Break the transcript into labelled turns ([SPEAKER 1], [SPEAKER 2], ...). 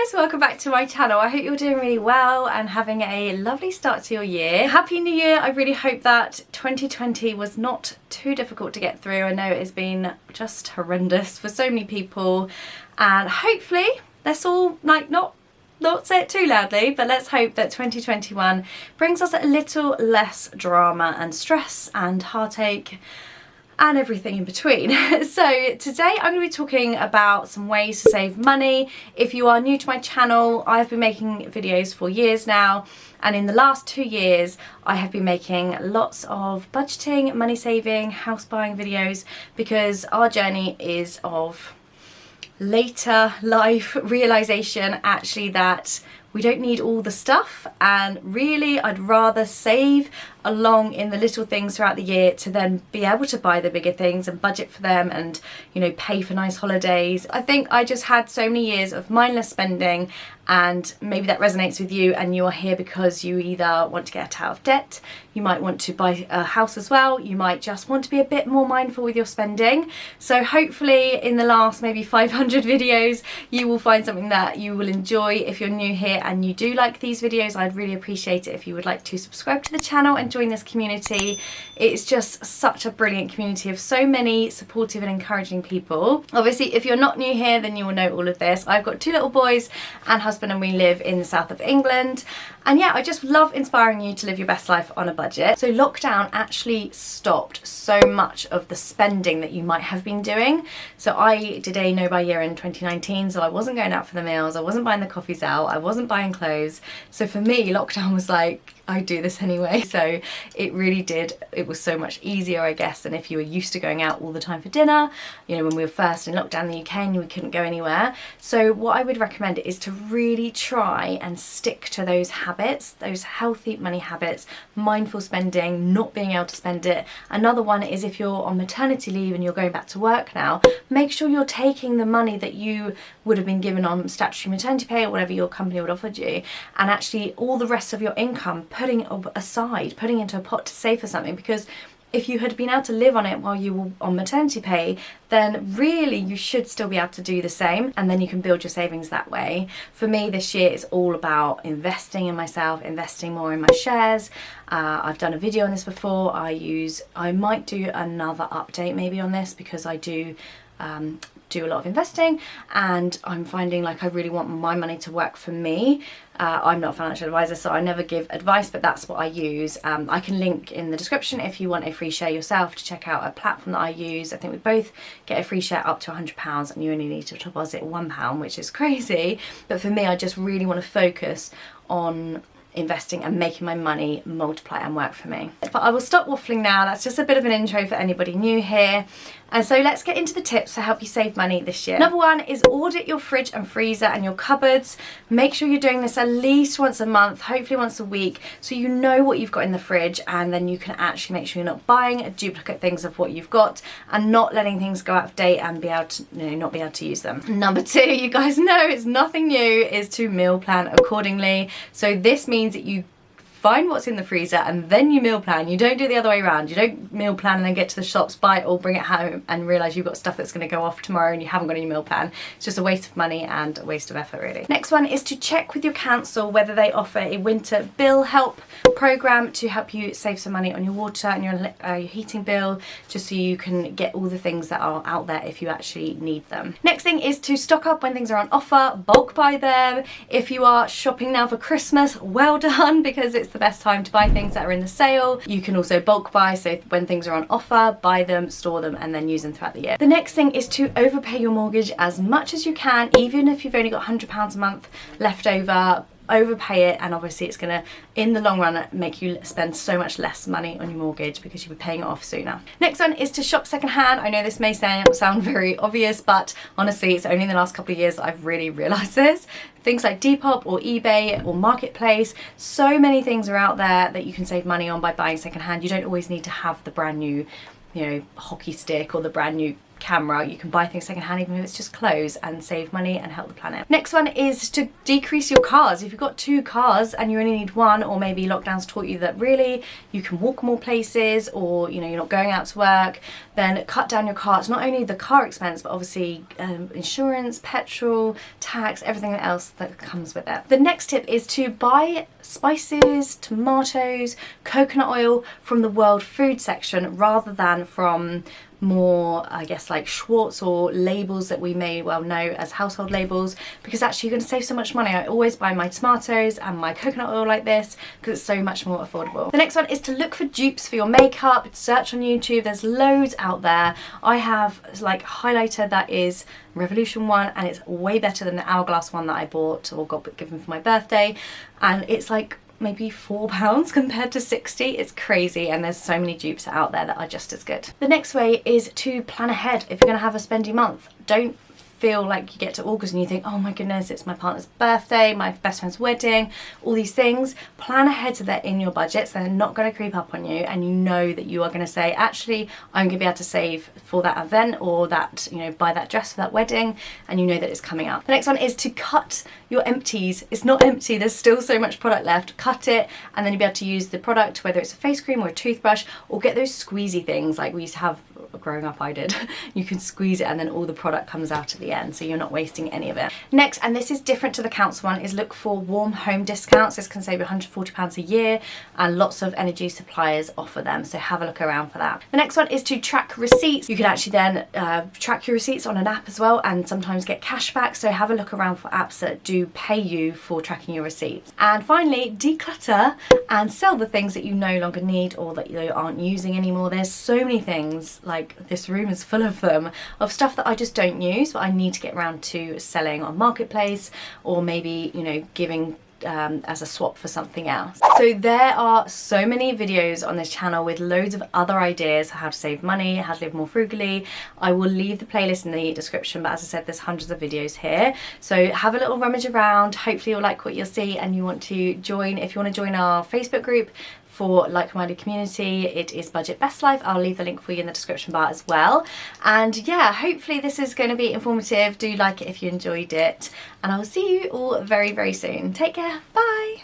[SPEAKER 1] guys, welcome back to my channel. I hope you're doing really well and having a lovely start to your year. Happy New Year. I really hope that 2020 was not too difficult to get through. I know it has been just horrendous for so many people, and hopefully let's all not say it too loudly, but let's hope that 2021 brings us a little less drama and stress and heartache and everything in between. So today I'm going to be talking about some ways to save money. If you are new to my channel, I've been making videos for years now, and in the last 2 years I have been making lots of budgeting, money saving, house buying videos, because our journey is of later life realization actually that we don't need all the stuff, and really I'd rather save along in the little things throughout the year to then be able to buy the bigger things and budget for them and, you know, pay for nice holidays. I think I just had so many years of mindless spending, and maybe that resonates with you and you're here because you either want to get out of debt, you might want to buy a house as well, you might just want to be a bit more mindful with your spending. So hopefully in the last maybe 500 videos you will find something that you will enjoy. If you're new here and you do like these videos, I'd really appreciate it if you would like to subscribe to the channel and join this community. It's just such a brilliant community of so many supportive and encouraging people. Obviously if you're not new here then you will know all of this. I've got 2 little boys and husband, and we live in the south of England, and yeah, I just love inspiring you to live your best life on a budget. So lockdown actually stopped so much of the spending that you might have been doing. So I did a no buy year in 2019, so I wasn't going out for the meals, I wasn't buying the coffees out, I wasn't buying clothes. So for me lockdown was like, I do this anyway. So it really did, it was so much easier I guess than if you were used to going out all the time for dinner, you know, when we were first in lockdown in the UK and we couldn't go anywhere. So what I would recommend is to really try and stick to those habits, those healthy money habits, mindful spending, not being able to spend it. Another one is if you're on maternity leave and you're going back to work now, make sure you're taking the money that you would have been given on statutory maternity pay or whatever your company would offer you, and actually all the rest of your income putting it aside, putting into a pot to save for something. Because if you had been able to live on it while you were on maternity pay, then really you should still be able to do the same, and then you can build your savings that way. For me this year is all about investing in myself, investing more in my shares. I've done a video on this before. I might do another update maybe on this, because I do a lot of investing and I'm finding like I really want my money to work for me. I'm not a financial advisor, so I never give advice, but that's what I use. I can link in the description if you want a free share yourself to check out a platform that I use. I think we both get a free share up to £100 and you only need to deposit £1, which is crazy. But for me, I just really want to focus on investing and making my money multiply and work for me. But I will stop waffling now. That's just a bit of an intro for anybody new here. And so let's get into the tips to help you save money this year. Number 1 is audit your fridge and freezer and your cupboards. Make sure you're doing this at least once a month, hopefully once a week, so you know what you've got in the fridge, and then you can actually make sure you're not buying duplicate things of what you've got and not letting things go out of date and be able to, you know, not be able to use them. Number 2, you guys know it's nothing new, is to meal plan accordingly. So this means that you find what's in the freezer and then you meal plan. You don't do it the other way around. You don't meal plan and then get to the shops, buy it all, bring it home and realise you've got stuff that's going to go off tomorrow and you haven't got any meal plan. It's just a waste of money and a waste of effort really. Next one is to check with your council whether they offer a winter bill help program to help you save some money on your water and your heating bill, just so you can get all the things that are out there if you actually need them. Next thing is to stock up when things are on offer, bulk buy them. If you are shopping now for Christmas, well done, because it's the best time to buy things that are in the sale. You can also bulk buy, so when things are on offer, buy them, store them and then use them throughout the year. The next thing is to overpay your mortgage as much as you can, even if you've only got £100 a month left over. Overpay it, and obviously it's gonna in the long run make you spend so much less money on your mortgage because you'll be paying it off sooner. Next one is to shop secondhand. I know this may sound very obvious, but honestly it's only in the last couple of years that I've really realised this. Things like Depop or eBay or Marketplace, so many things are out there that you can save money on by buying secondhand. You don't always need to have the brand new, you know, hockey stick or the brand new camera. You can buy things secondhand even if it's just clothes, and save money and help the planet. Next one is to decrease your cars. If you've got 2 cars and you only need 1, or maybe lockdown's taught you that really you can walk more places, or you know, you're not going out to work, then cut down your car. It's not only the car expense, but obviously insurance, petrol, tax, everything else that comes with it. The next tip is to buy spices, tomatoes, coconut oil from the world food section rather than from more, I guess, like Schwartz or labels that we may well know as household labels, because actually you're going to save so much money. I always buy my tomatoes and my coconut oil like this because it's so much more affordable. The next one is to look for dupes for your makeup. Search on YouTube, there's loads out there. I have like a highlighter that is Revolution one, and it's way better than the Hourglass one that I bought or got given for my birthday, and it's like maybe £4 compared to 60. It's crazy, and there's so many dupes out there that are just as good. The next way is to plan ahead. If you're going to have a spendy month, don't feel like you get to August and you think, oh my goodness, it's my partner's birthday, my best friend's wedding, all these things. Plan ahead so they're in your budget, so they're not going to creep up on you, and you know that you are going to say, actually, I'm going to be able to save for that event, or that, you know, buy that dress for that wedding, and you know that it's coming up. The next one is to cut your empties. It's not empty, there's still so much product left. Cut it, and then you'll be able to use the product, whether it's a face cream or a toothbrush, or get those squeezy things like we used to have growing up. I did. You can squeeze it and then all the product comes out at the end, so you're not wasting any of it. Next, and this is different to the council one, is look for warm home discounts. This can save you £140 a year, and lots of energy suppliers offer them, so have a look around for that. The next one is to track receipts. You can actually then track your receipts on an app as well, and sometimes get cash back, so have a look around for apps that do pay you for tracking your receipts. And finally, declutter and sell the things that you no longer need or that you aren't using anymore. There's so many things, like this room is full of them, of stuff that I just don't use but I need to get around to selling on Marketplace, or maybe, you know, giving as a swap for something else. So there are so many videos on this channel with loads of other ideas for how to save money, how to live more frugally. I will leave the playlist in the description, but as I said, there's hundreds of videos here, so have a little rummage around. Hopefully you'll like what you'll see, and you want to join, if you want to join our Facebook group for like-minded community, it is Budget Best Life. I'll leave the link for you in the description bar as well. And yeah, hopefully this is going to be informative. Do like it if you enjoyed it, and I will see you all very, very soon. Take care. Bye.